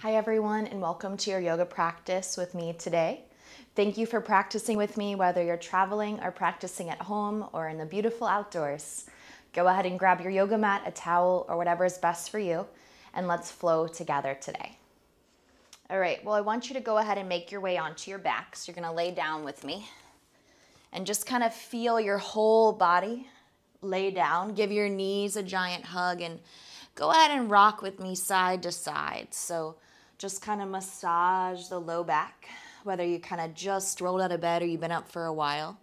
Hi everyone, and welcome to your yoga practice with me today. Thank you for practicing with me, whether you're traveling or practicing at home or in the beautiful outdoors. Go ahead and grab your yoga mat, a towel, or whatever is best for you, and let's flow together today. All right, well, I want you to go ahead and make your way onto your back. So you're gonna lay down with me and just kind of feel your whole body lay down. Give your knees a giant hug and go ahead and rock with me side to side. So just kind of massage the low back, whether you kind of just rolled out of bed or you've been up for a while.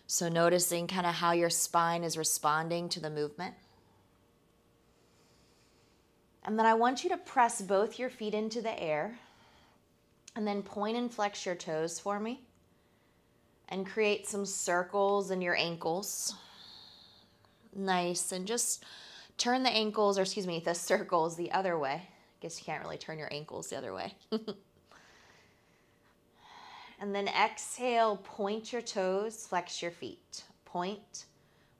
So noticing kind of how your spine is responding to the movement. And then I want you to press both your feet into the air and then point and flex your toes for me and create some circles in your ankles. Nice. And just turn the ankles, or excuse me, the circles the other way. I guess you can't really turn your ankles the other way. And then exhale, point your toes, flex your feet. Point,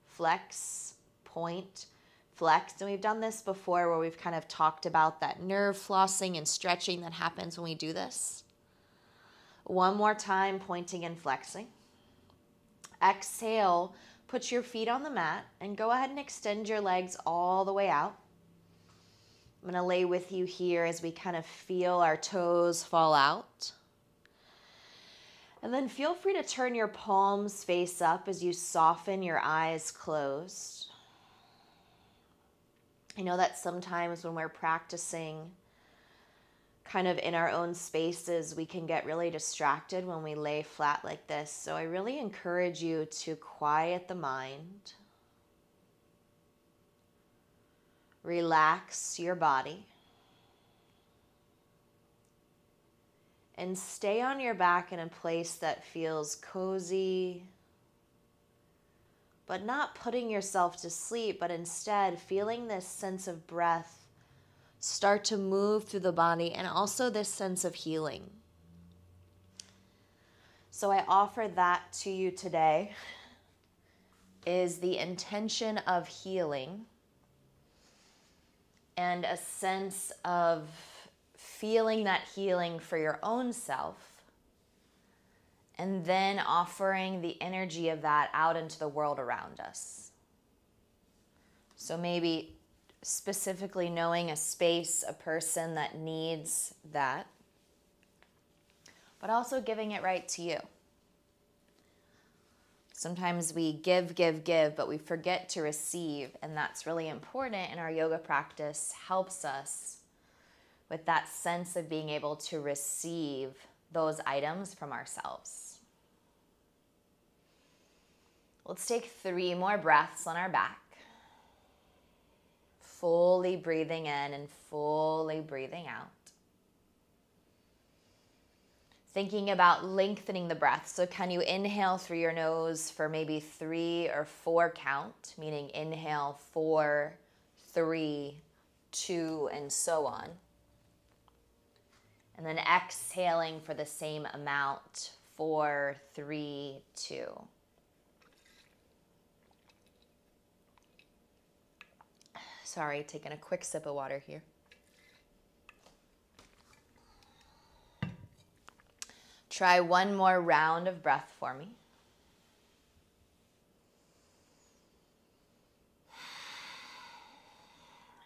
flex, point, flex. And we've done this before where we've kind of talked about that nerve flossing and stretching that happens when we do this. One more time, pointing and flexing. Exhale, put your feet on the mat and go ahead and extend your legs all the way out. I'm going to lay with you here as we kind of feel our toes fall out. And then feel free to turn your palms face up as you soften your eyes closed. I know that sometimes when we're practicing kind of in our own spaces, we can get really distracted when we lay flat like this. So I really encourage you to quiet the mind. Relax your body. And stay on your back in a place that feels cozy, but not putting yourself to sleep, but instead feeling this sense of breath start to move through the body, and also this sense of healing. So I offer that to you today, is the intention of healing and a sense of feeling that healing for your own self, and then offering the energy of that out into the world around us. So maybe specifically knowing a space, a person that needs that, but also giving it right to you. Sometimes we give, but we forget to receive, and that's really important, and our yoga practice helps us with that sense of being able to receive those items from ourselves. Let's take 3 more breaths on our back. Fully breathing in and fully breathing out. Thinking about lengthening the breath. So can you inhale through your nose for maybe 3 or 4 count, meaning inhale 4, 3, 2, and so on. And then exhaling for the same amount, 4, 3, 2. Sorry, taking a quick sip of water here. Try one more round of breath for me.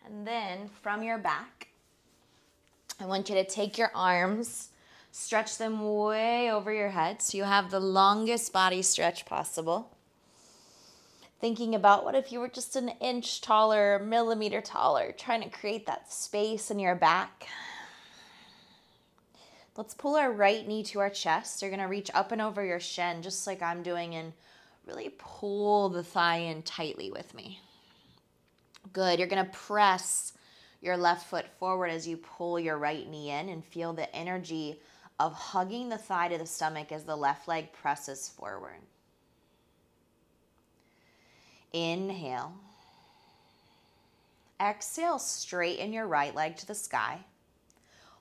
And then from your back, I want you to take your arms, stretch them way over your head so you have the longest body stretch possible. Thinking about what if you were just an inch taller, a millimeter taller, trying to create that space in your back. Let's pull our right knee to our chest. You're going to reach up and over your shin, just like I'm doing, and really pull the thigh in tightly with me. Good. You're going to press your left foot forward as you pull your right knee in and feel the energy of hugging the thigh to the stomach as the left leg presses forward. Inhale. Exhale, straighten your right leg to the sky.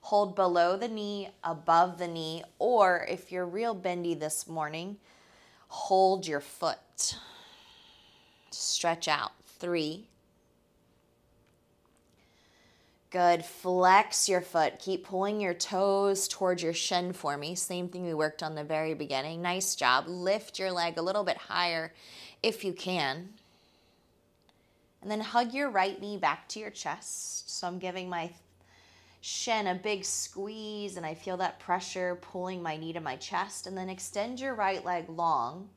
Hold below the knee, above the knee, or if you're real bendy this morning, hold your foot. Stretch out. 3. Good. Flex your foot. Keep pulling your toes towards your shin for me. Same thing we worked on the very beginning. Nice job. Lift your leg a little bit higher if you can. And then hug your right knee back to your chest. So I'm giving my shin a big squeeze, and I feel that pressure pulling my knee to my chest. And then extend your right leg long.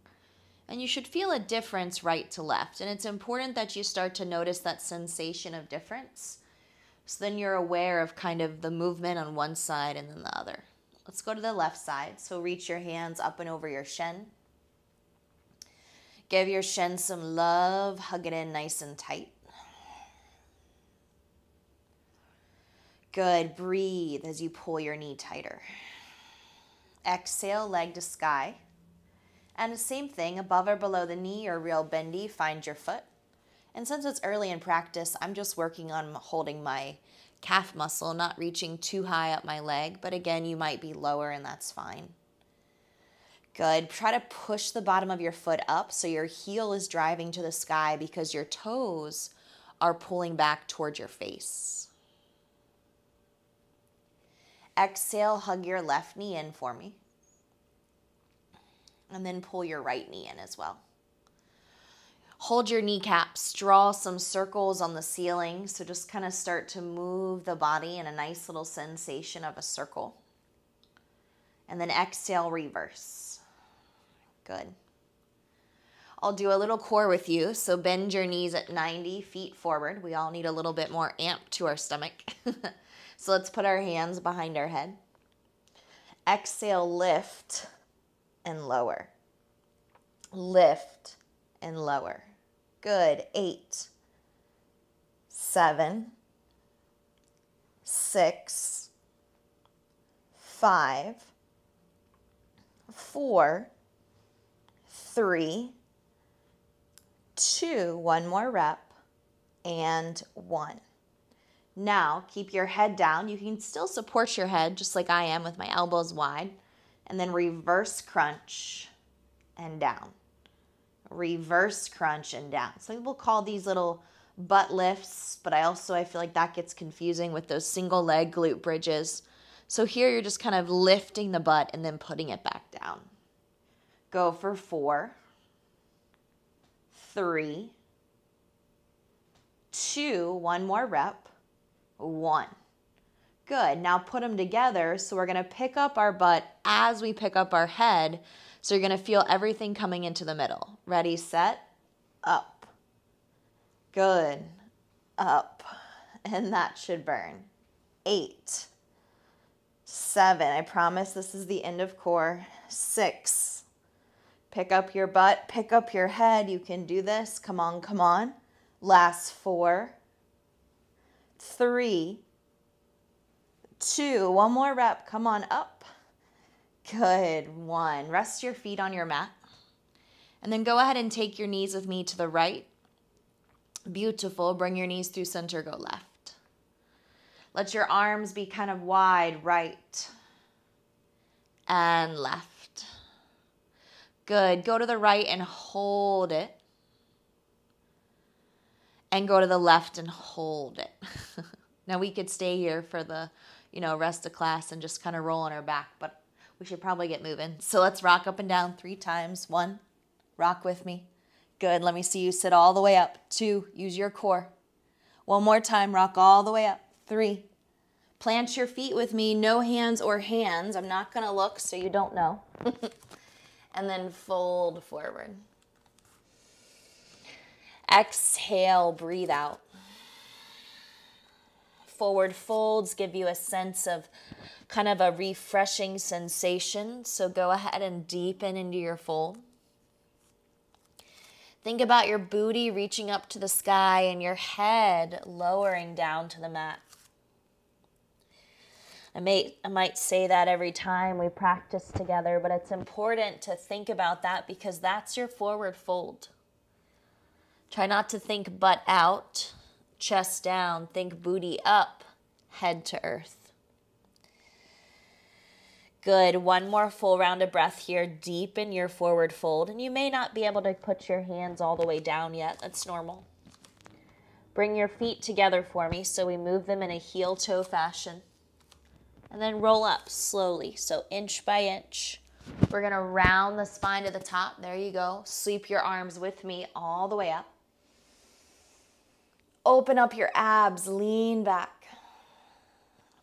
And you should feel a difference right to left. And it's important that you start to notice that sensation of difference. So then you're aware of kind of the movement on one side and then the other. Let's go to the left side. So reach your hands up and over your shin. Give your shin some love. Hug it in nice and tight. Good. Breathe as you pull your knee tighter. Exhale, leg to sky. And the same thing, above or below the knee or real bendy, find your foot. And since it's early in practice, I'm just working on holding my calf muscle, not reaching too high up my leg. But again, you might be lower and that's fine. Good. Try to push the bottom of your foot up so your heel is driving to the sky because your toes are pulling back towards your face. Exhale, hug your left knee in for me. And then pull your right knee in as well. Hold your kneecaps, draw some circles on the ceiling. So just kind of start to move the body in a nice little sensation of a circle. And then exhale, reverse. Good. I'll do a little core with you. So bend your knees at 90 feet forward. We all need a little bit more amp to our stomach. So let's put our hands behind our head. Exhale, lift and lower. Lift and lower. Good. 8, 7, 6, 5, 4, 3, 2, one more rep, and 1. Now, keep your head down. You can still support your head just like I am with my elbows wide. And then reverse crunch and down. Reverse crunch and down. Some people call these little butt lifts, but I feel like that gets confusing with those single leg glute bridges. So here you're just kind of lifting the butt and then putting it back down. Go for 4, 3, 2, one more rep, 1. Good. Now put them together. So we're going to pick up our butt as we pick up our head. So you're going to feel everything coming into the middle. Ready, set, up. Good. Up. And that should burn. 8, 7. I promise this is the end of core. 6. Pick up your butt. Pick up your head. You can do this. Come on, come on. Last 4, 3, 2, one more rep. Come on up. Good. 1. Rest your feet on your mat. And then go ahead and take your knees with me to the right. Beautiful. Bring your knees through center. Go left. Let your arms be kind of wide, right and left. Good. Go to the right and hold it. And go to the left and hold it. Now we could stay here for the rest of class and just kind of roll on our back, but we should probably get moving. So let's rock up and down 3 times. 1, rock with me. Good. Let me see you sit all the way up. 2, use your core. 1 more time, rock all the way up. 3, plant your feet with me. No hands or hands. I'm not going to look so you don't know. And then fold forward. Exhale, breathe out. Forward folds give you a sense of kind of a refreshing sensation. So go ahead and deepen into your fold. Think about your booty reaching up to the sky and your head lowering down to the mat. I might say that every time we practice together, but it's important to think about that because that's your forward fold. Try not to think butt out, chest down. Think booty up, head to earth. Good. 1 more full round of breath here. Deepen your forward fold. And you may not be able to put your hands all the way down yet. That's normal. Bring your feet together for me so we move them in a heel-toe fashion. And then roll up slowly, so inch by inch. We're going to round the spine to the top. There you go. Sweep your arms with me all the way up. Open up your abs, lean back.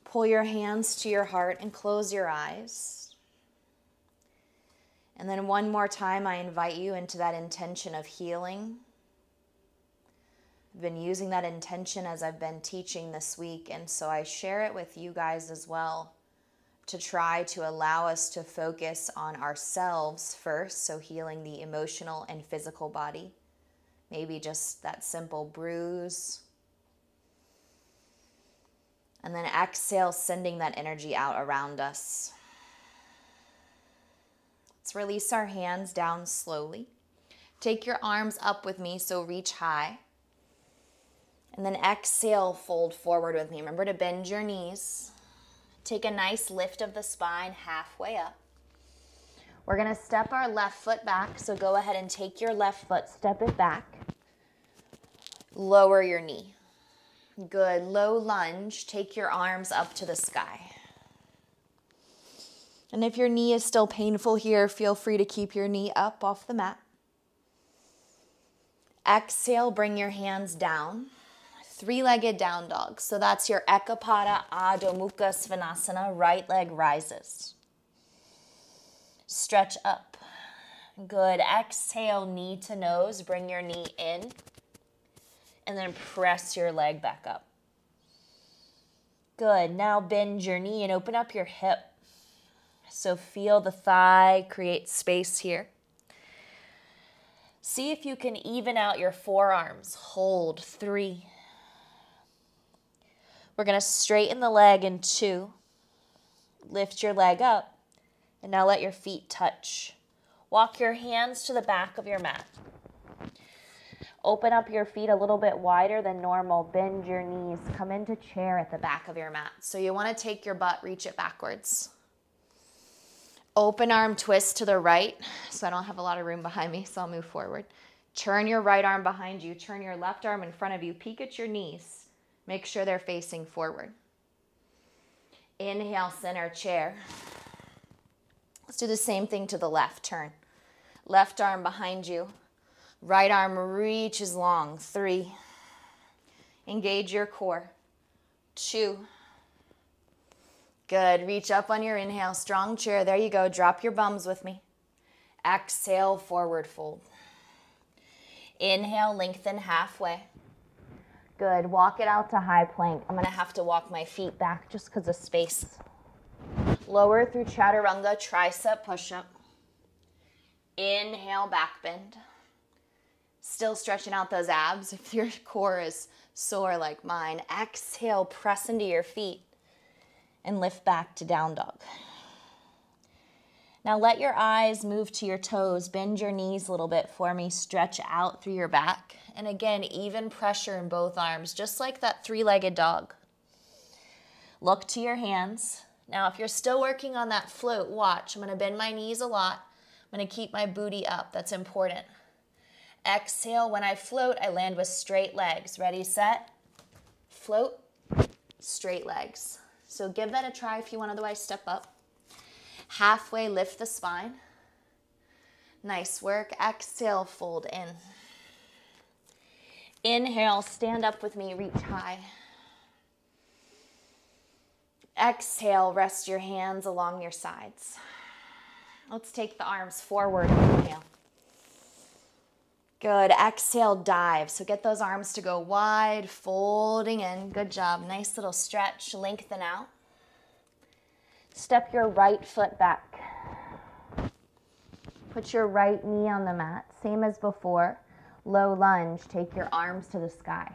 Pull your hands to your heart and close your eyes. And then one more time, I invite you into that intention of healing. I've been using that intention as I've been teaching this week, and so I share it with you guys as well to try to allow us to focus on ourselves first, so healing the emotional and physical body. Maybe just that simple bruise. And then exhale, sending that energy out around us. Let's release our hands down slowly. Take your arms up with me, so reach high. And then exhale, fold forward with me. Remember to bend your knees. Take a nice lift of the spine halfway up. We're going to step our left foot back, so go ahead and take your left foot, step it back. Lower your knee. Good. Low lunge. Take your arms up to the sky. And if your knee is still painful here, feel free to keep your knee up off the mat. Exhale, bring your hands down. Three-legged down dog. So that's your Ekapada Adho Mukha Svanasana. Right leg rises. Stretch up. Good. Exhale, knee to nose. Bring your knee in. And then press your leg back up. Good. Now bend your knee and open up your hip. So feel the thigh, create space here. See if you can even out your forearms. Hold. 3. We're going to straighten the leg in 2. Lift your leg up. And now let your feet touch. Walk your hands to the back of your mat. Open up your feet a little bit wider than normal. Bend your knees. Come into chair at the back of your mat. So you want to take your butt, reach it backwards. Open arm twist to the right. So I don't have a lot of room behind me, so I'll move forward. Turn your right arm behind you. Turn your left arm in front of you. Peek at your knees. Make sure they're facing forward. Inhale, center chair. Let's do the same thing to the left. Turn. Left arm behind you. Right arm reaches long. 3. Engage your core. 2. Good. Reach up on your inhale. Strong chair. There you go. Drop your bums with me. Exhale, forward fold. Inhale, lengthen halfway. Good. Walk it out to high plank. I'm going to have to walk my feet back just because of space. Lower through chaturanga, tricep push-up. Inhale, back bend. Still stretching out those abs if your core is sore like mine. Exhale, press into your feet and lift back to down dog. Now let your eyes move to your toes. Bend your knees a little bit for me. Stretch out through your back. And again, even pressure in both arms, just like that three-legged dog. Look to your hands. Now, if you're still working on that float, watch. I'm going to bend my knees a lot. I'm going to keep my booty up. That's important. Exhale. When I float, I land with straight legs. Ready, set, float, straight legs. So give that a try if you want, otherwise step up. Halfway, lift the spine. Nice work. Exhale, fold in. Inhale, stand up with me, reach high. Exhale, rest your hands along your sides. Let's take the arms forward. Inhale. Good. Exhale, dive. So get those arms to go wide, folding in. Good job. Nice little stretch. Lengthen out. Step your right foot back. Put your right knee on the mat. Same as before. Low lunge. Take your arms to the sky.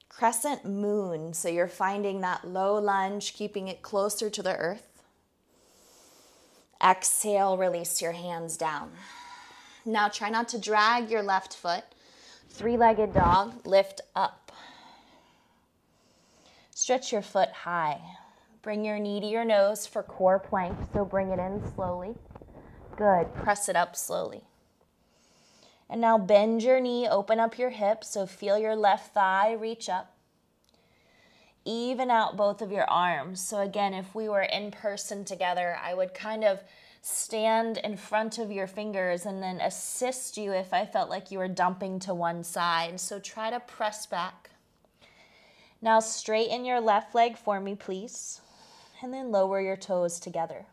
Crescent moon. So you're finding that low lunge, keeping it closer to the earth. Exhale, release your hands down. Now try not to drag your left foot. Three-legged dog, lift up. Stretch your foot high. Bring your knee to your nose for core plank, so bring it in slowly. Good, press it up slowly. And now bend your knee, open up your hips, so feel your left thigh reach up. Even out both of your arms. So again, if we were in person together, I would kind of stand in front of your fingers and then assist you if I felt like you were dumping to one side. So try to press back. Now straighten your left leg for me, please. And then lower your toes together.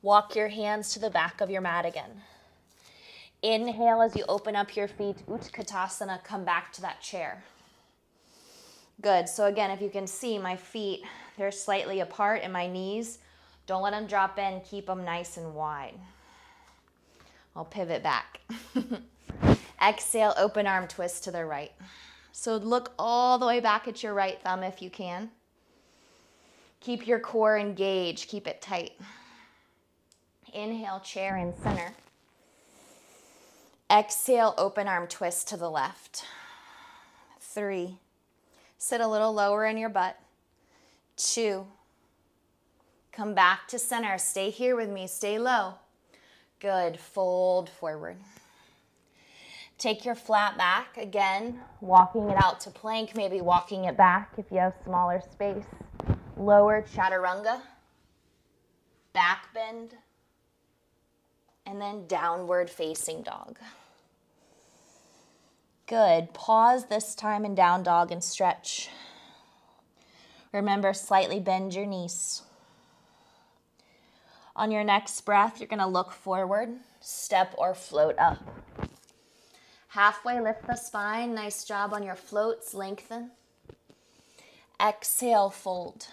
Walk your hands to the back of your mat again. Inhale as you open up your feet, Utkatasana, come back to that chair. Good, so again, if you can see my feet, they're slightly apart and my knees, don't let them drop in, keep them nice and wide. I'll pivot back. Exhale, open arm twist to the right. So look all the way back at your right thumb if you can. Keep your core engaged, keep it tight. Inhale, chair in center. Exhale, open arm twist to the left. 3. Sit a little lower in your butt. 2. Come back to center. Stay here with me. Stay low. Good. Fold forward. Take your flat back. Again, walking it out to plank, maybe walking it back if you have smaller space. Lower chaturanga. Back bend. And then downward facing dog. Good. Pause this time in down dog and stretch. Remember, slightly bend your knees. On your next breath, you're going to look forward, step or float up. Halfway lift the spine. Nice job on your floats. Lengthen. Exhale, fold.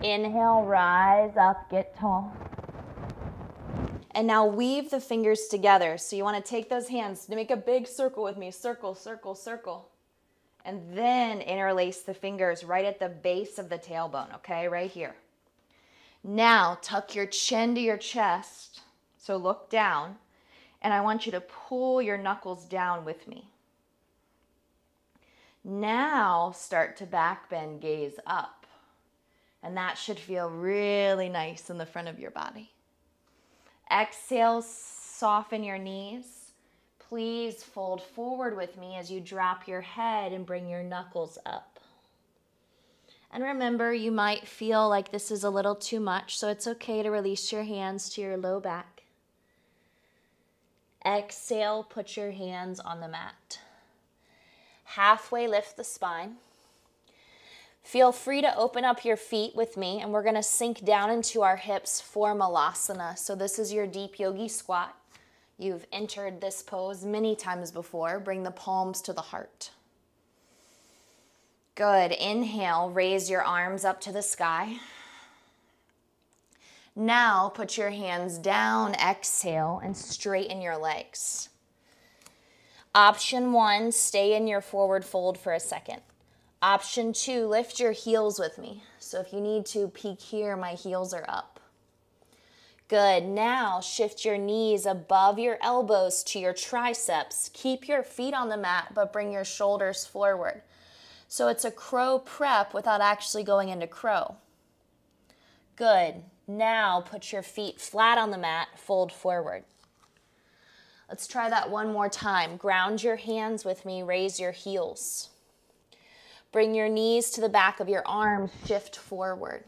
Inhale, rise up, get tall. And now weave the fingers together. So you want to take those hands to make a big circle with me. Circle, circle, circle. And then interlace the fingers right at the base of the tailbone, okay? Right here. Now tuck your chin to your chest. So look down. And I want you to pull your knuckles down with me. Now start to back bend, gaze up. And that should feel really nice in the front of your body. Exhale, soften your knees. Please fold forward with me as you drop your head and bring your knuckles up. And remember, you might feel like this is a little too much, so it's okay to release your hands to your low back. Exhale, put your hands on the mat. Halfway lift the spine. Feel free to open up your feet with me, and we're going to sink down into our hips for Malasana. So this is your deep yogi squat. You've entered this pose many times before. Bring the palms to the heart. Good. Inhale, raise your arms up to the sky. Now put your hands down, exhale, and straighten your legs. Option 1, stay in your forward fold for a second. Option 2, lift your heels with me. So if you need to peek here, my heels are up. Good. Now shift your knees above your elbows to your triceps. Keep your feet on the mat, but bring your shoulders forward. So it's a crow prep without actually going into crow. Good. Now put your feet flat on the mat, fold forward. Let's try that one more time. Ground your hands with me, raise your heels. Bring your knees to the back of your arms, shift forward.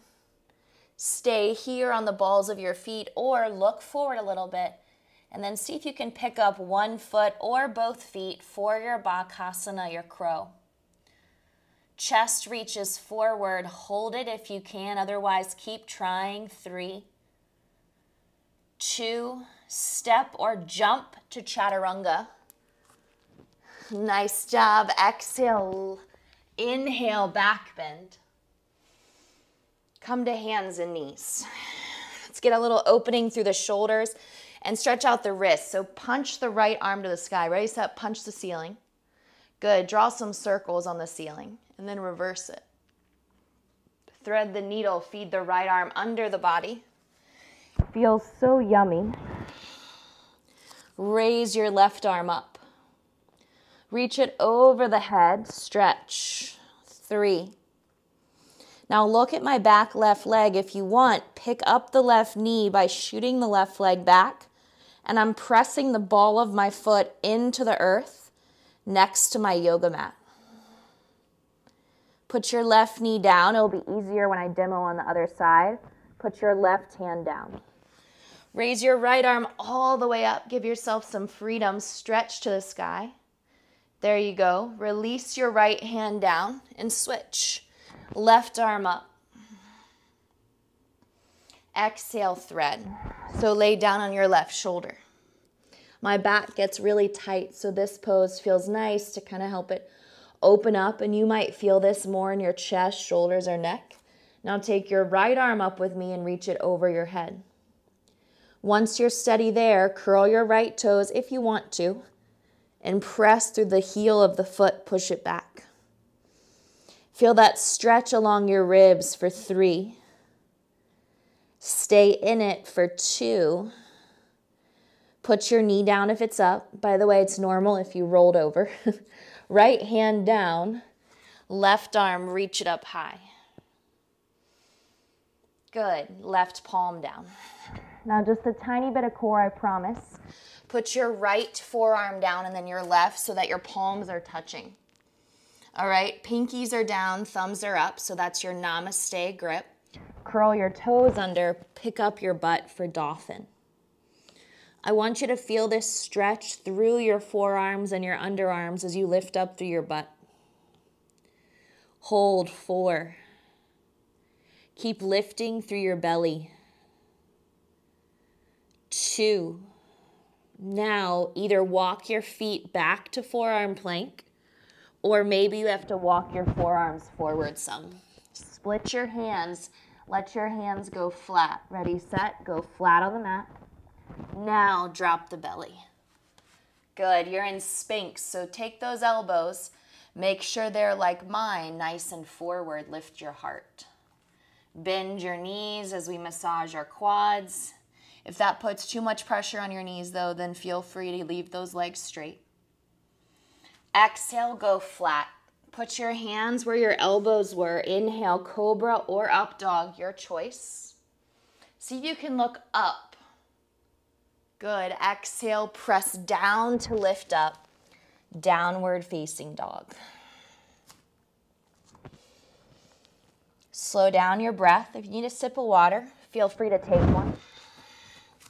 Stay here on the balls of your feet or look forward a little bit and then see if you can pick up one foot or both feet for your Bakasana, your crow. Chest reaches forward, hold it if you can, otherwise keep trying. 3, 2, step or jump to chaturanga. Nice job. Exhale. Inhale, back bend. Come to hands and knees. Let's get a little opening through the shoulders and stretch out the wrists. So punch the right arm to the sky. Ready, set, punch the ceiling. Good. Draw some circles on the ceiling and then reverse it. Thread the needle, feed the right arm under the body. Feels so yummy. Raise your left arm up. Reach it over the head, stretch. 3. Now look at my back left leg. If you want, pick up the left knee by shooting the left leg back and I'm pressing the ball of my foot into the earth next to my yoga mat. Put your left knee down. It'll be easier when I demo on the other side. Put your left hand down. Raise your right arm all the way up. Give yourself some freedom. Stretch to the sky. There you go. Release your right hand down and switch. Left arm up. Exhale, thread. So lay down on your left shoulder. My back gets really tight, so this pose feels nice to kind of help it open up, and you might feel this more in your chest, shoulders, or neck. Now take your right arm up with me and reach it over your head. Once you're steady there, curl your right toes if you want to, and press through the heel of the foot, push it back. Feel that stretch along your ribs for 3. Stay in it for 2. Put your knee down if it's up. By the way, it's normal if you rolled over. Right hand down, left arm, reach it up high. Good, left palm down. Now just a tiny bit of core, I promise. Put your right forearm down and then your left so that your palms are touching. All right, pinkies are down, thumbs are up, so that's your Namaste grip. Curl your toes under, pick up your butt for dolphin. I want you to feel this stretch through your forearms and your underarms as you lift up through your butt. Hold 4. Keep lifting through your belly. 2. Now, either walk your feet back to forearm plank, or maybe you have to walk your forearms forward some. Split your hands. Let your hands go flat. Ready, set, go flat on the mat. Now, drop the belly. Good, you're in Sphinx, so take those elbows. Make sure they're like mine, nice and forward. Lift your heart. Bend your knees as we massage our quads. If that puts too much pressure on your knees, though, then feel free to leave those legs straight. Exhale, go flat. Put your hands where your elbows were. Inhale, cobra or up dog, your choice. See if you can look up. Good. Exhale, press down to lift up. Downward facing dog. Slow down your breath. If you need a sip of water, feel free to take one.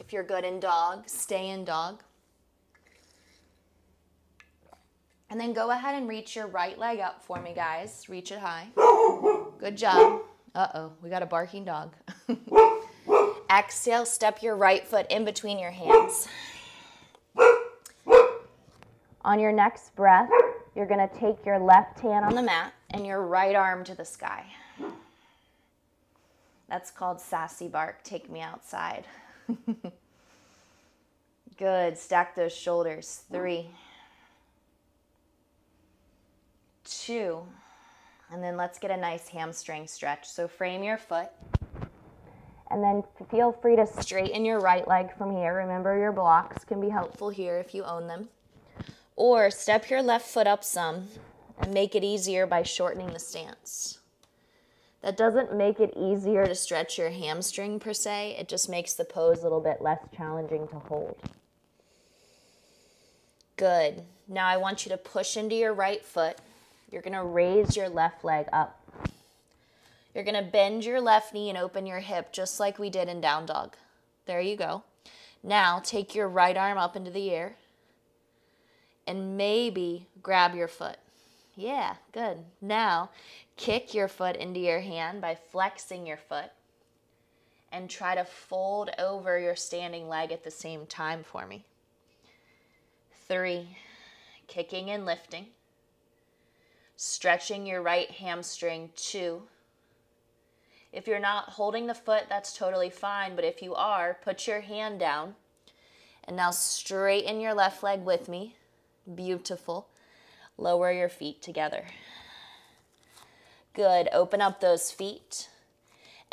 If you're good in dog, stay in dog. And then go ahead and reach your right leg up for me, guys. Reach it high. Good job. Uh-oh, we got a barking dog. Exhale, step your right foot in between your hands. On your next breath, you're going to take your left hand on the mat and your right arm to the sky. That's called sassy bark. Take me outside. Good. Stack those shoulders. 3, 2, and then let's get a nice hamstring stretch. So frame your foot, and then feel free to straighten your right leg from here. Remember, your blocks can be helpful here if you own them. Or step your left foot up some and make it easier by shortening the stance. That doesn't make it easier to stretch your hamstring per se. It just makes the pose a little bit less challenging to hold. Good. Now I want you to push into your right foot. You're going to raise your left leg up. You're going to bend your left knee and open your hip just like we did in down dog. There you go. Now take your right arm up into the air and maybe grab your foot. Yeah, good. Now kick your foot into your hand by flexing your foot and try to fold over your standing leg at the same time for me. 3, kicking and lifting. Stretching your right hamstring. 2. If you're not holding the foot, that's totally fine, but if you are, put your hand down and now straighten your left leg with me. Beautiful. Lower your feet together. Good. Open up those feet.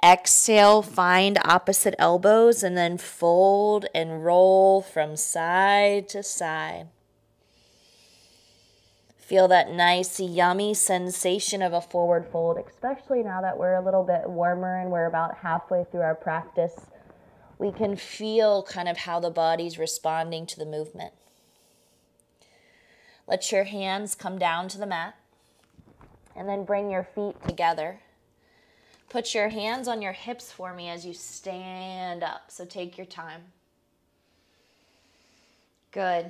Exhale, find opposite elbows, and then fold and roll from side to side. Feel that nice, yummy sensation of a forward fold, especially now that we're a little bit warmer and we're about halfway through our practice. we can feel kind of how the body's responding to the movement. Let your hands come down to the mat, and then bring your feet together. Put your hands on your hips for me as you stand up, so take your time. Good.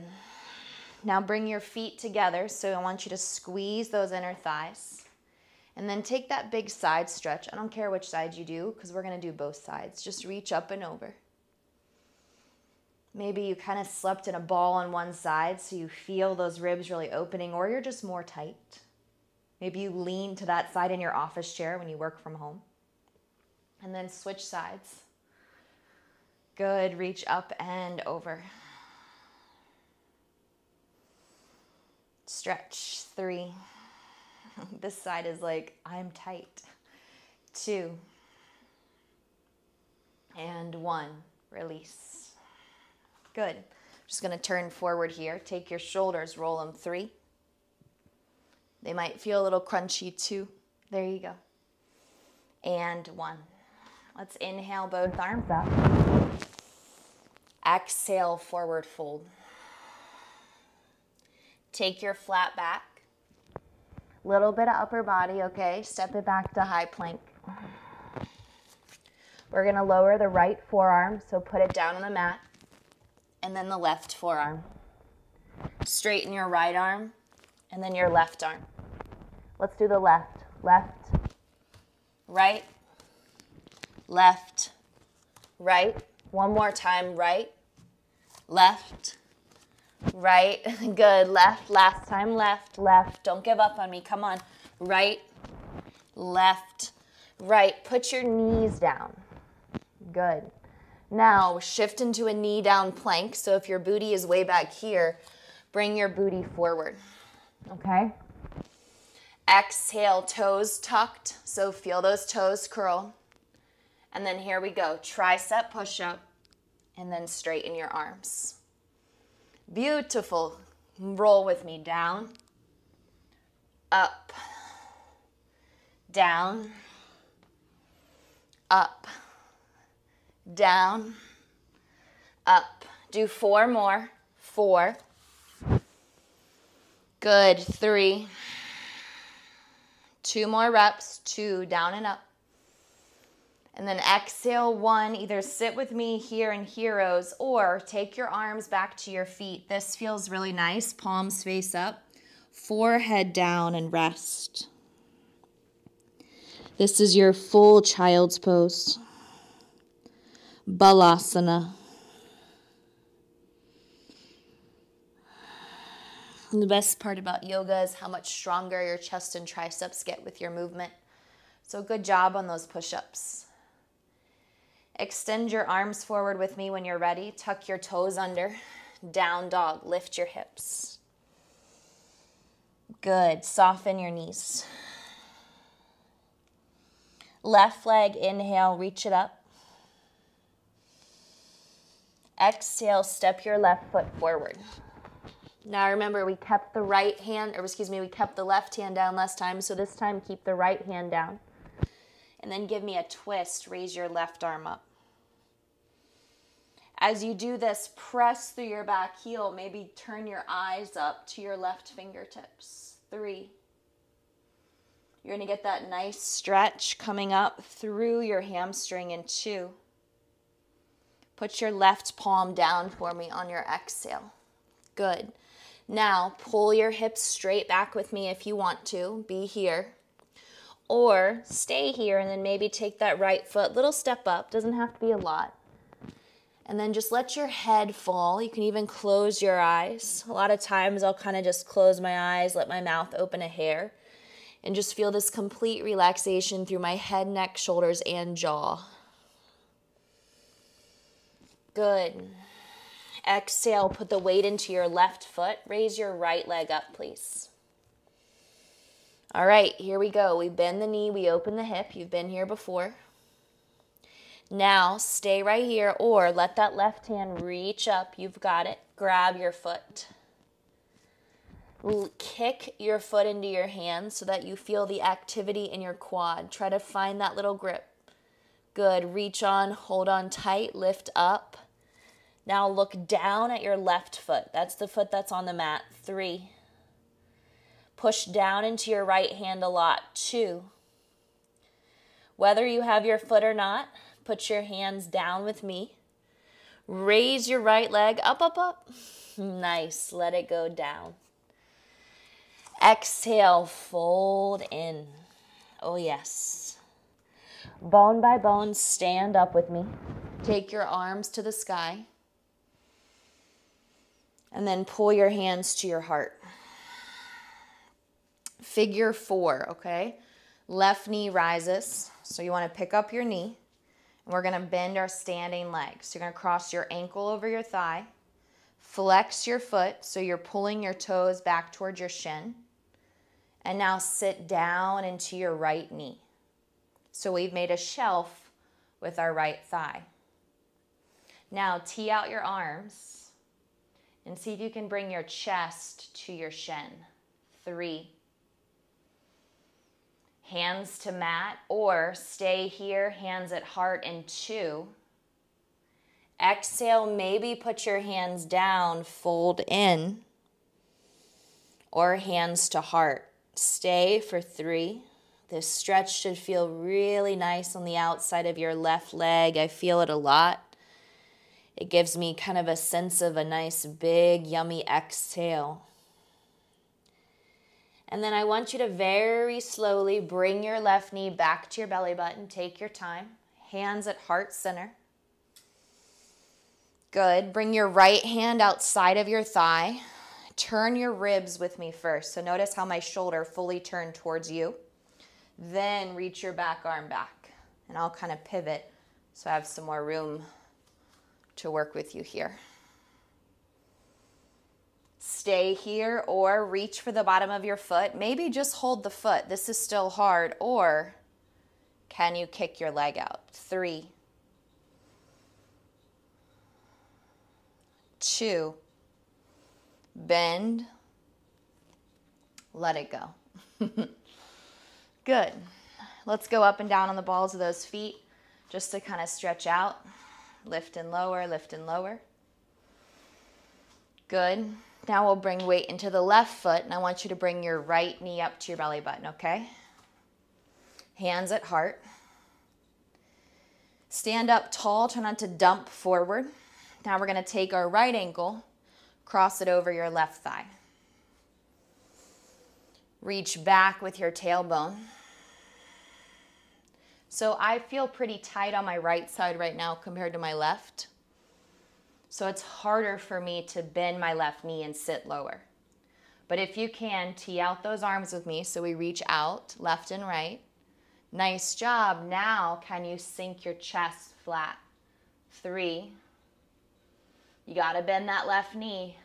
Now bring your feet together, so I want you to squeeze those inner thighs. And then take that big side stretch. I don't care which side you do, because we're going to do both sides. Just reach up and over. Maybe you kind of slept in a ball on one side, so you feel those ribs really opening, or you're just more tight. Maybe you lean to that side in your office chair when you work from home. And then switch sides. Good. Reach up and over. Stretch. 3. This side is like, I'm tight. 2. And 1. Release. Good. Just going to turn forward here. Take your shoulders, roll them. 3. They might feel a little crunchy too. There you go. And 1. Let's inhale both arms up. Exhale, forward fold. Take your flat back. Little bit of upper body, okay? Step it back to high plank. We're going to lower the right forearm, so put it down on the mat. And then the left forearm. Straighten your right arm, and then your left arm. Let's do the left. Left, right, left, right. One more time, right, left, right. Good. Left. Last time, left, left. Don't give up on me. Come on. Right, left, right. Put your knees down. Good. Now shift into a knee down plank. So if your booty is way back here, bring your booty forward. Okay? Exhale, toes tucked. So feel those toes curl. And then here we go. Tricep push-up. And then straighten your arms. Beautiful. Roll with me. Down, up, down, up, down, up. Do 4 more. 4. Good. 3. 2 more reps. 2. Down and up. And then exhale 1. Either sit with me here in heroes or take your arms back to your feet. This feels really nice. Palms face up. Forehead down and rest. This is your full child's pose. Malasana. And the best part about yoga is how much stronger your chest and triceps get with your movement. So good job on those push-ups. Extend your arms forward with me when you're ready. Tuck your toes under. Down dog. Lift your hips. Good. Soften your knees. Left leg, inhale, reach it up. Exhale, step your left foot forward. Now remember, we kept the left hand down last time, so this time keep the right hand down. And then give me a twist, raise your left arm up. As you do this, press through your back heel, maybe turn your eyes up to your left fingertips. 3. You're going to get that nice stretch coming up through your hamstring in 2. Put your left palm down for me on your exhale. Good. Now, pull your hips straight back with me if you want to. Be here. Or stay here and then maybe take that right foot, little step up. Doesn't have to be a lot. And then just let your head fall. You can even close your eyes. A lot of times I'll kind of just close my eyes, let my mouth open a hair, and just feel this complete relaxation through my head, neck, shoulders, and jaw. Good. Exhale, put the weight into your left foot. Raise your right leg up, please. All right, here we go. We bend the knee, we open the hip. You've been here before. Now, stay right here or let that left hand reach up. You've got it. Grab your foot. Kick your foot into your hand so that you feel the activity in your quad. Try to find that little grip. Good. Reach on, hold on tight, lift up. Now look down at your left foot. That's the foot that's on the mat. 3. Push down into your right hand a lot. 2. Whether you have your foot or not, put your hands down with me. Raise your right leg up, up, up. Nice. Let it go down. Exhale, fold in. Oh, yes. Bone by bone, stand up with me. Take your arms to the sky. And then pull your hands to your heart. Figure 4, okay? Left knee rises. So you want to pick up your knee. And we're going to bend our standing leg. So you're going to cross your ankle over your thigh. Flex your foot so you're pulling your toes back towards your shin. And now sit down into your right knee. So we've made a shelf with our right thigh. Now tee out your arms and see if you can bring your chest to your shin. 3. Hands to mat, or stay here, hands at heart in 2. Exhale, maybe put your hands down, fold in, or hands to heart. Stay for 3. This stretch should feel really nice on the outside of your left leg. I feel it a lot. It gives me kind of a sense of a nice, big, yummy exhale. And then I want you to very slowly bring your left knee back to your belly button. Take your time. Hands at heart center. Good. Bring your right hand outside of your thigh. Turn your ribs with me first. So notice how my shoulder fully turned towards you. Then reach your back arm back. And I'll kind of pivot so I have some more room to work with you here. Stay here or reach for the bottom of your foot. Maybe just hold the foot. This is still hard. Or can you kick your leg out? 3, 2, bend, let it go. Good. Let's go up and down on the balls of those feet just to kind of stretch out. Lift and lower, lift and lower. Good. Now we'll bring weight into the left foot, and I want you to bring your right knee up to your belly button, okay? Hands at heart. Stand up tall, try not to dump forward. Now we're going to take our right ankle, cross it over your left thigh. Reach back with your tailbone. So I feel pretty tight on my right side right now compared to my left. So it's harder for me to bend my left knee and sit lower. But if you can, tee out those arms with me so we reach out, left and right. Nice job. Now, can you sink your chest flat? 3. You got to bend that left knee.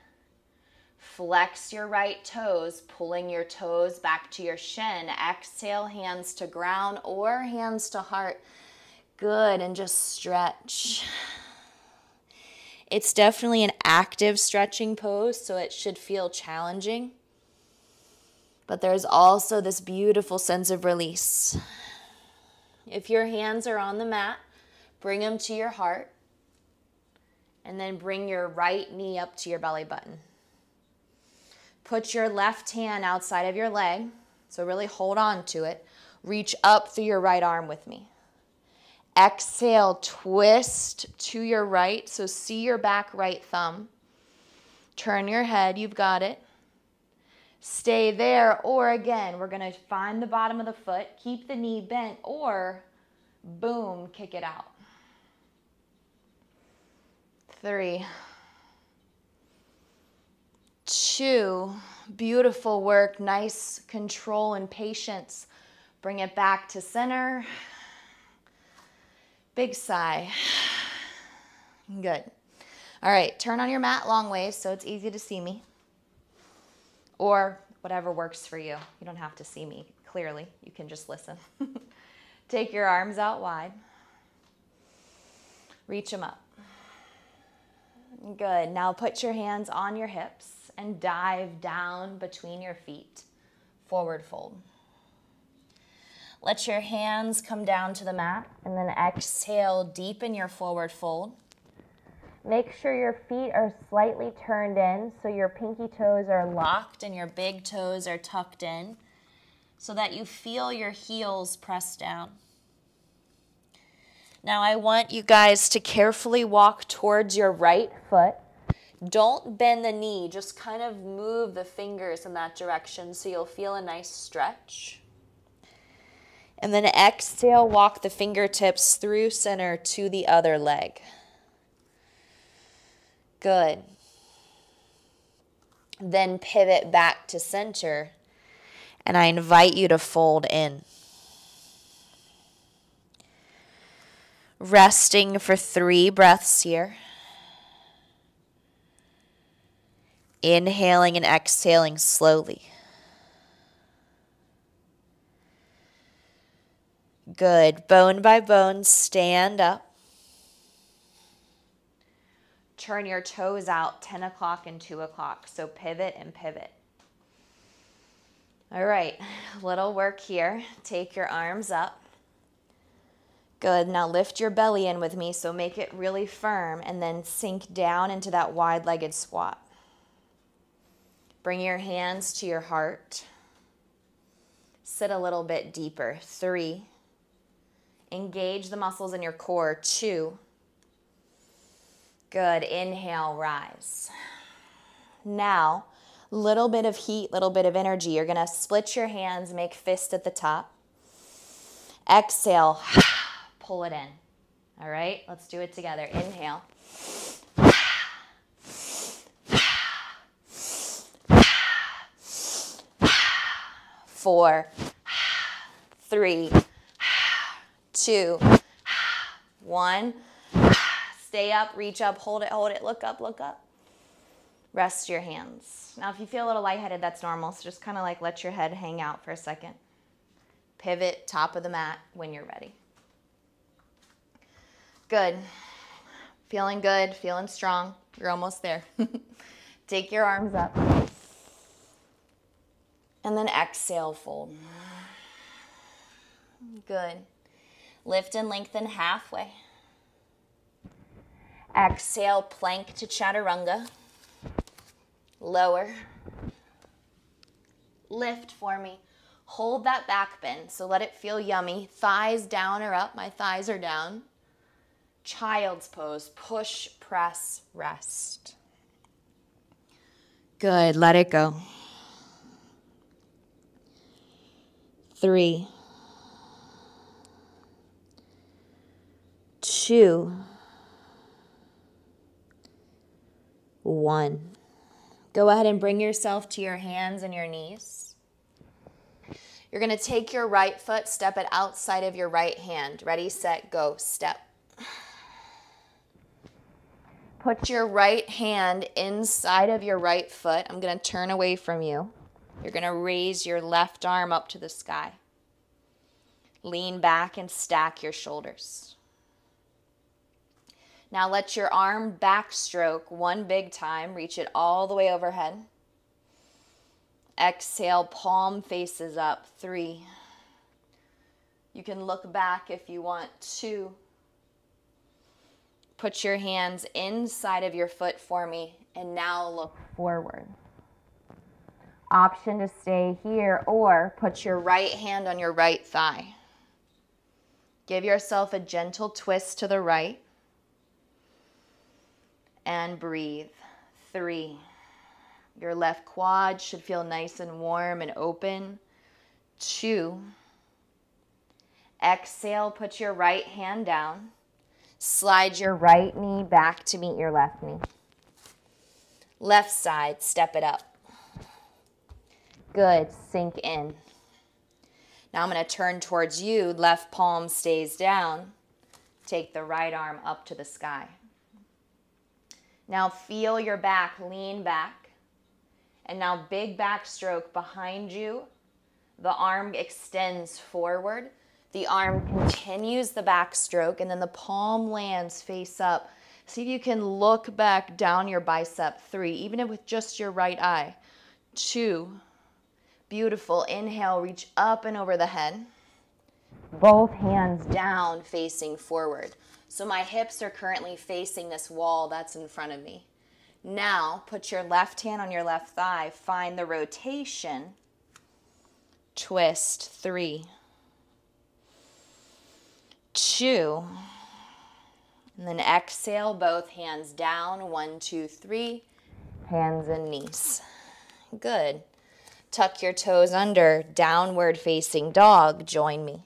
Flex your right toes, pulling your toes back to your shin. Exhale, hands to ground or hands to heart. Good, and just stretch. It's definitely an active stretching pose, so it should feel challenging. But there's also this beautiful sense of release. If your hands are on the mat, bring them to your heart. And then bring your right knee up to your belly button. Put your left hand outside of your leg, so really hold on to it. Reach up through your right arm with me. Exhale, twist to your right, so see your back right thumb. Turn your head, you've got it. Stay there, or again, we're going to find the bottom of the foot, keep the knee bent, or boom, kick it out. 3, 2, beautiful work, nice control and patience. Bring it back to center. Big sigh. Good. All right, turn on your mat long ways so it's easy to see me. Or whatever works for you. You don't have to see me clearly. You can just listen. Take your arms out wide. Reach them up. Good. Now put your hands on your hips and dive down between your feet. Forward fold. Let your hands come down to the mat, and then exhale, deepen your forward fold. Make sure your feet are slightly turned in so your pinky toes are locked and your big toes are tucked in so that you feel your heels press down. Now I want you guys to carefully walk towards your right foot. Don't bend the knee, just kind of move the fingers in that direction so you'll feel a nice stretch. And then exhale, walk the fingertips through center to the other leg. Good. Then pivot back to center, and I invite you to fold in. Resting for 3 breaths here. Inhaling and exhaling slowly. Good. Bone by bone, stand up. Turn your toes out 10 o'clock and 2 o'clock. So pivot and pivot. All right, little work here. Take your arms up. Good. Now lift your belly in with me. So make it really firm and then sink down into that wide-legged squat. Bring your hands to your heart. Sit a little bit deeper. 3. Engage the muscles in your core. 2. Good. Inhale, rise. Now, little bit of heat, little bit of energy. You're going to split your hands, make fist at the top. Exhale, pull it in. All right, let's do it together. Inhale. 4, 3, 2, 1. Stay up, reach up, hold it, look up, look up. Rest your hands. Now, if you feel a little lightheaded, that's normal. So just kind of like let your head hang out for a second. Pivot, top of the mat when you're ready. Good. Feeling good, feeling strong. You're almost there. Take your arms up. And then exhale, fold. Good. Lift and lengthen halfway. Exhale, plank to chaturanga. Lower. Lift for me. Hold that back bend, so let it feel yummy. Thighs down or up. My thighs are down. Child's pose. Push, press, rest. Good. Let it go. 3, 2, 1. Go ahead and bring yourself to your hands and your knees. You're going to take your right foot, step it outside of your right hand. Ready, set, go. Step. Put your right hand inside of your right foot. I'm going to turn away from you. You're going to raise your left arm up to the sky. Lean back and stack your shoulders. Now let your arm backstroke one big time. Reach it all the way overhead. Exhale, palm faces up. 3. You can look back if you want. 2. Put your hands inside of your foot for me, and now look forward. Option to stay here, or put your right hand on your right thigh. Give yourself a gentle twist to the right. And breathe. 3. Your left quad should feel nice and warm and open. 2. Exhale, put your right hand down. Slide your right knee back to meet your left knee. Left side, step it up. Good, sink in. Now I'm going to turn towards you. Left palm stays down. Take the right arm up to the sky. Now feel your back, lean back. And now big backstroke behind you. The arm extends forward. The arm continues the backstroke, and then the palm lands face up. See if you can look back down your bicep. 3, even if with just your right eye. 2. Beautiful. Inhale, reach up and over the head. Both hands down, facing forward. So my hips are currently facing this wall that's in front of me. Now, put your left hand on your left thigh. Find the rotation. Twist. 3, 2. And then exhale, both hands down. 1, 2, 3. Hands and knees. Good. Tuck your toes under. Downward facing dog. Join me.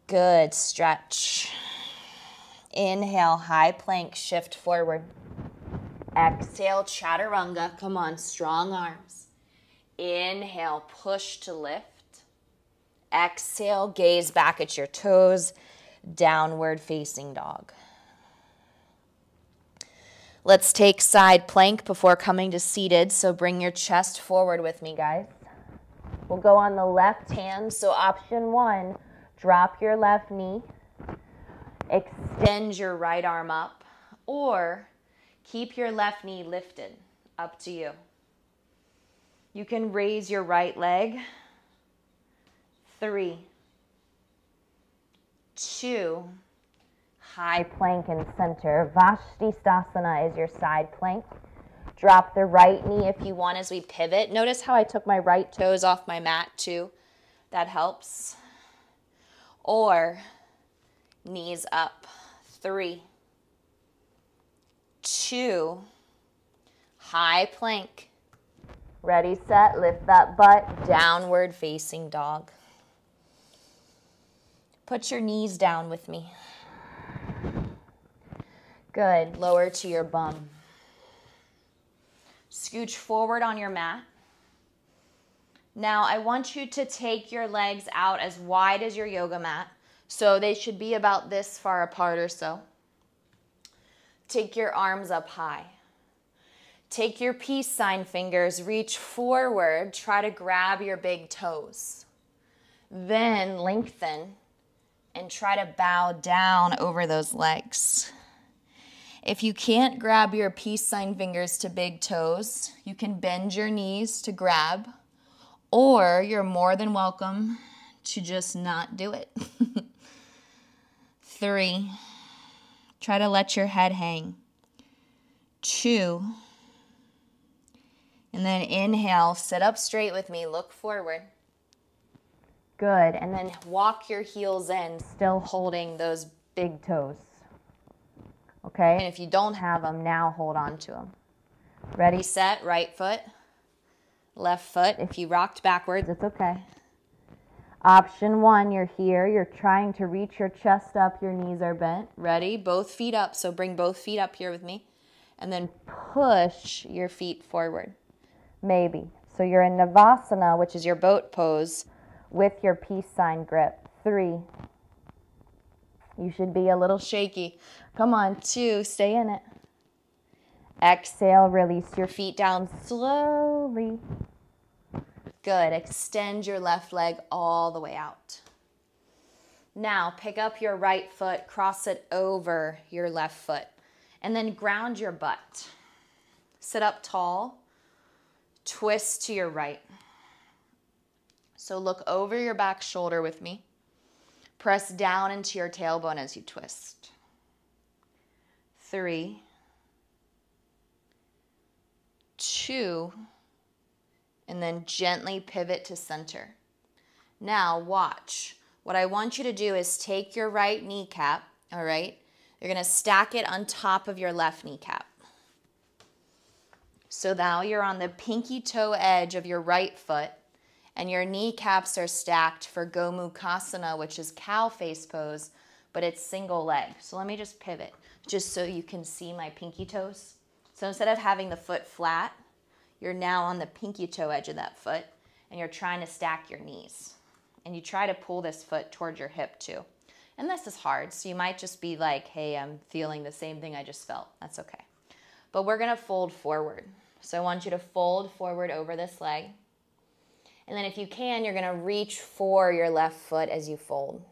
Good. Stretch. Inhale, high plank, shift forward. Exhale, chaturanga. Come on, strong arms. Inhale, push to lift. Exhale, gaze back at your toes. Downward facing dog. Let's take side plank before coming to seated. So bring your chest forward with me, guys. We'll go on the left hand. So option 1, drop your left knee. Extend your right arm up, or keep your left knee lifted. Up to you. You can raise your right leg. 3, 2, high plank in center. Vashisthasana is your side plank. Drop the right knee if you want as we pivot. Notice how I took my right toes off my mat too. That helps. Or knees up. 3, 2, high plank. Ready, set, lift that butt. Downward facing dog. Put your knees down with me. Good. Lower to your bum. Scooch forward on your mat. Now I want you to take your legs out as wide as your yoga mat. So they should be about this far apart or so. Take your arms up high. Take your peace sign fingers, reach forward, try to grab your big toes. Then lengthen and try to bow down over those legs. If you can't grab your peace sign fingers to big toes, you can bend your knees to grab, or you're more than welcome to just not do it. 3, try to let your head hang. 2, and then inhale, sit up straight with me, look forward. Good, and then walk your heels in, still holding those big toes. Okay, and if you don't have them, now hold on to them. Ready, set, right foot, left foot. If you rocked backwards, it's okay. Option 1, you're here, you're trying to reach your chest up, your knees are bent. Ready, both feet up, so bring both feet up here with me. And then push your feet forward. Maybe. So you're in Navasana, which is your boat pose, with your peace sign grip. 3. You should be a little shaky. Come on, 2, stay in it. Exhale, release your feet down slowly. Good, extend your left leg all the way out. Now pick up your right foot, cross it over your left foot, and then ground your butt. Sit up tall, twist to your right. So look over your back shoulder with me. Press down into your tailbone as you twist. 3, 2, and then gently pivot to center. Now watch. What I want you to do is take your right kneecap, all right? You're gonna stack it on top of your left kneecap. So now you're on the pinky toe edge of your right foot, and your kneecaps are stacked for Gomukhasana, which is cow face pose, but it's single leg. So let me just pivot, just so you can see my pinky toes. So instead of having the foot flat, you're now on the pinky toe edge of that foot, and you're trying to stack your knees. And you try to pull this foot towards your hip too. And this is hard, so you might just be like, hey, I'm feeling the same thing I just felt. That's okay. But we're gonna fold forward. So I want you to fold forward over this leg. And then if you can, you're gonna reach for your left foot as you fold.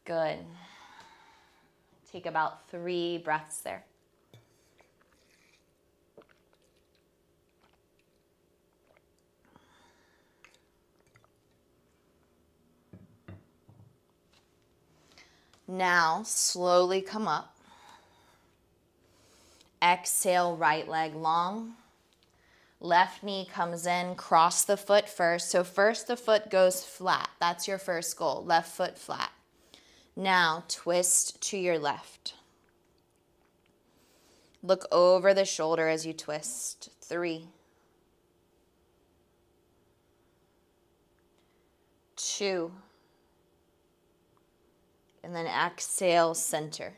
Good. Take about 3 breaths there. Now, slowly come up. Exhale, right leg long. Left knee comes in, cross the foot first. So first the foot goes flat. That's your first goal, left foot flat. Now, twist to your left. Look over the shoulder as you twist. 3, 2, and then exhale, center.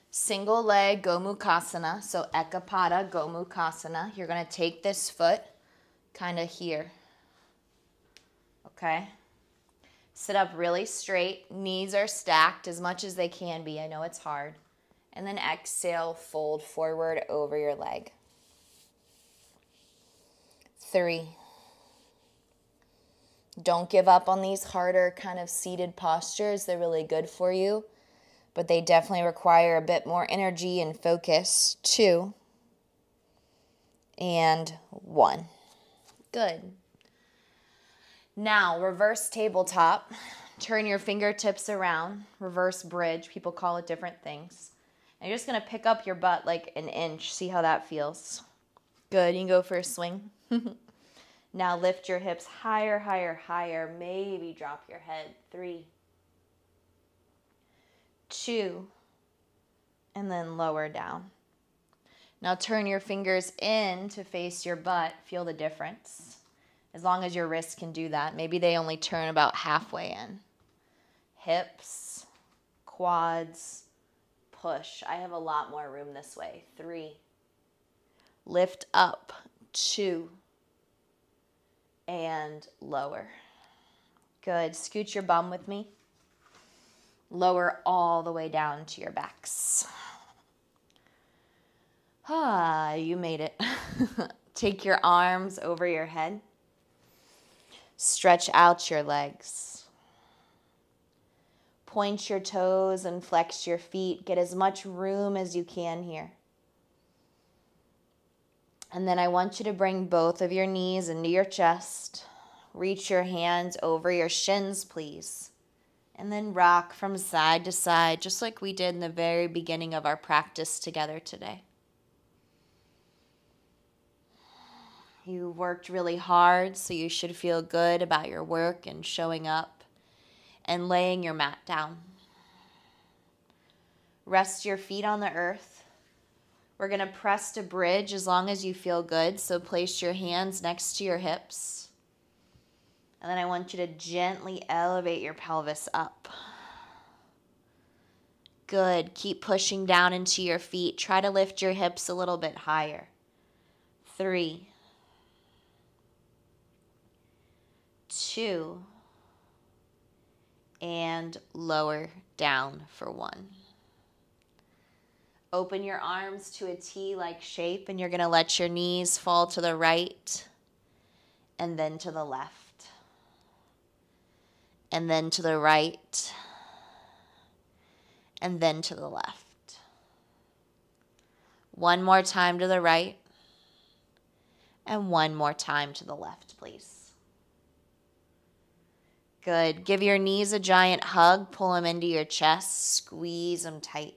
Single leg Gomukhasana, so Ekapada Gomukhasana. You're going to take this foot kind of here, okay? Sit up really straight. Knees are stacked as much as they can be. I know it's hard. And then exhale, fold forward over your leg. 3. Don't give up on these harder kind of seated postures. They're really good for you, but they definitely require a bit more energy and focus. 2 and 1. Good. Now, reverse tabletop. Turn your fingertips around. Reverse bridge. People call it different things. And you're just going to pick up your butt like an inch. See how that feels. Good. You can go for a swing. Now lift your hips higher, higher, higher. Maybe drop your head. 3, 2, and then lower down. Now turn your fingers in to face your butt. Feel the difference. As long as your wrists can do that. Maybe they only turn about halfway in. Hips, quads, push. I have a lot more room this way. 3. Lift up. 2. And lower. Good. Scoot your bum with me. Lower all the way down to your backs. You made it. Take your arms over your head. Stretch out your legs. Point your toes and flex your feet. Get as much room as you can here. And then I want you to bring both of your knees into your chest. Reach your hands over your shins, please. And then rock from side to side, just like we did in the very beginning of our practice together today. You worked really hard, so you should feel good about your work and showing up and laying your mat down. Rest your feet on the earth. We're going to press to bridge as long as you feel good. So place your hands next to your hips. And then I want you to gently elevate your pelvis up. Good. Keep pushing down into your feet. Try to lift your hips a little bit higher. 3, 2, and lower down for 1. Open your arms to a T-like shape, and you're going to let your knees fall to the right and then to the left. And then to the right and then to the left. One more time to the right and one more time to the left, please. Good. Give your knees a giant hug. Pull them into your chest. Squeeze them tight.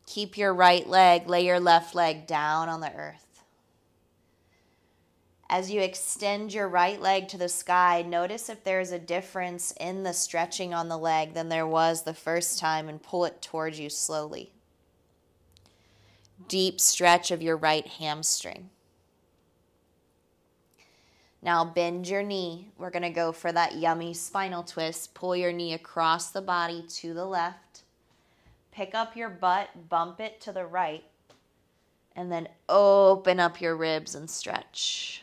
Keep your right leg, lay your left leg down on the earth. As you extend your right leg to the sky, notice if there's a difference in the stretching on the leg than there was the first time, and pull it towards you slowly. Deep stretch of your right hamstring. Now bend your knee. We're going to go for that yummy spinal twist. Pull your knee across the body to the left. Pick up your butt, bump it to the right, and then open up your ribs and stretch.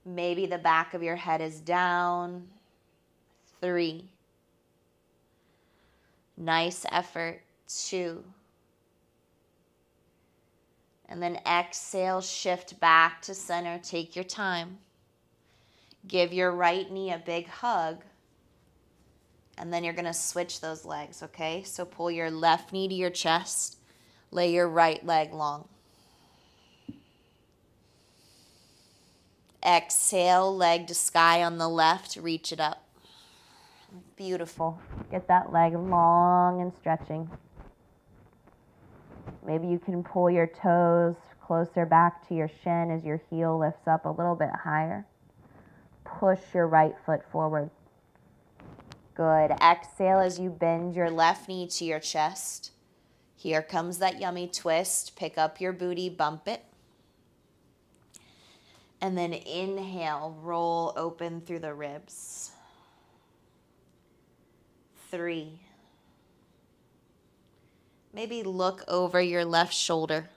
Maybe the back of your head is down. 3. Nice effort. 2. And then exhale, shift back to center. Take your time. Give your right knee a big hug. And then you're going to switch those legs, okay? So pull your left knee to your chest. Lay your right leg long. Exhale, leg to sky on the left. Reach it up. Beautiful. Get that leg long and stretching. Maybe you can pull your toes closer back to your shin as your heel lifts up a little bit higher. Push your right foot forward. Good. Exhale as you bend your left knee to your chest. Here comes that yummy twist. Pick up your booty, bump it. And then inhale, roll open through the ribs. 3. Maybe look over your left shoulder.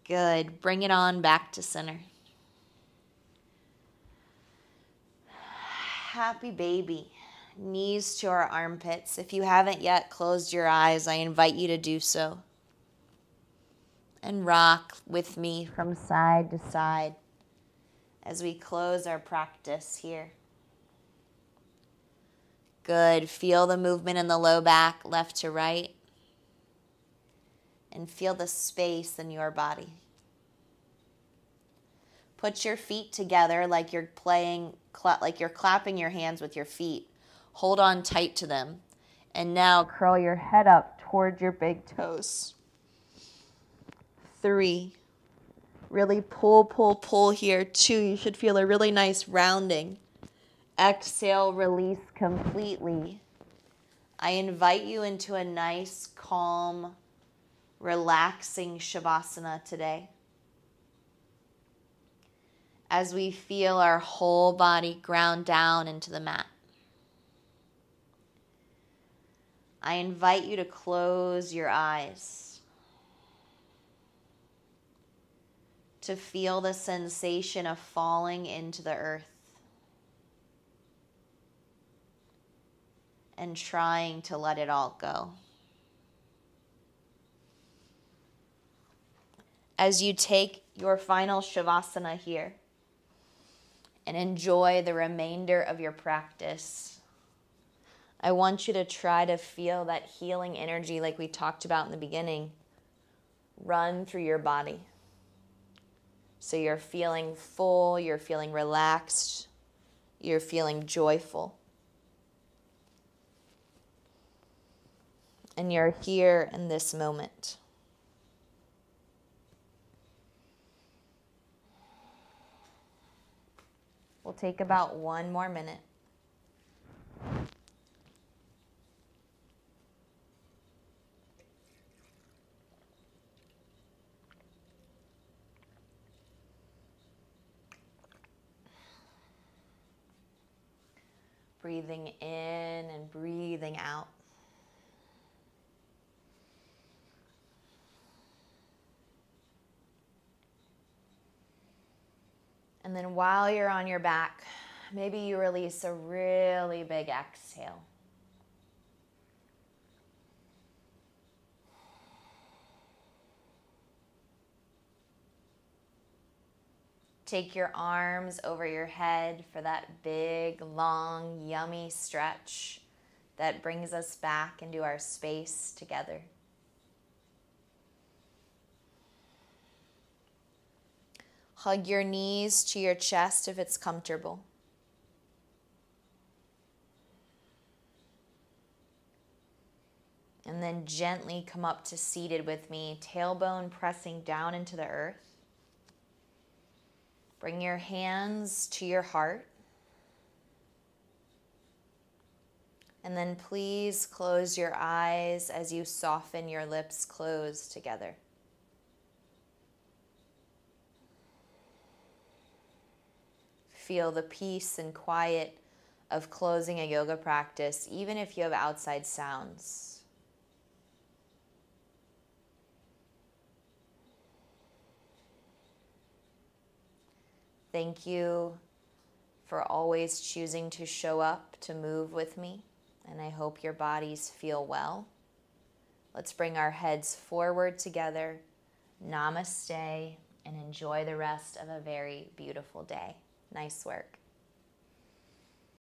'Good. Bring it on back to center. Happy baby. Knees to our armpits. If you haven't yet closed your eyes, I invite you to do so. And rock with me from side to side as we close our practice here. Good. Feel the movement in the low back, left to right. And feel the space in your body. Put your feet together like you're clapping your hands with your feet. Hold on tight to them. And now curl your head up toward your big toes. 3. Really pull here. 2. You should feel a really nice rounding. Exhale, release completely. I invite you into a nice, calm, relaxing Shavasana today. As we feel our whole body ground down into the mat. I invite you to close your eyes. To feel the sensation of falling into the earth. And trying to let it all go. As you take your final Shavasana here and enjoy the remainder of your practice, I want you to try to feel that healing energy like we talked about in the beginning run through your body. So you're feeling full, you're feeling relaxed, you're feeling joyful. And you're here in this moment. We'll take about 1 more minute. Breathing in and breathing out. And then while you're on your back, maybe you release a really big exhale. Take your arms over your head for that big, long, yummy stretch that brings us back into our space together. Hug your knees to your chest if it's comfortable. And then gently come up to seated with me, tailbone pressing down into the earth. Bring your hands to your heart. And then please close your eyes as you soften your lips closed together. Feel the peace and quiet of closing a yoga practice, even if you have outside sounds. Thank you for always choosing to show up to move with me, and I hope your bodies feel well. Let's bring our heads forward together. Namaste, and enjoy the rest of a very beautiful day. Nice work.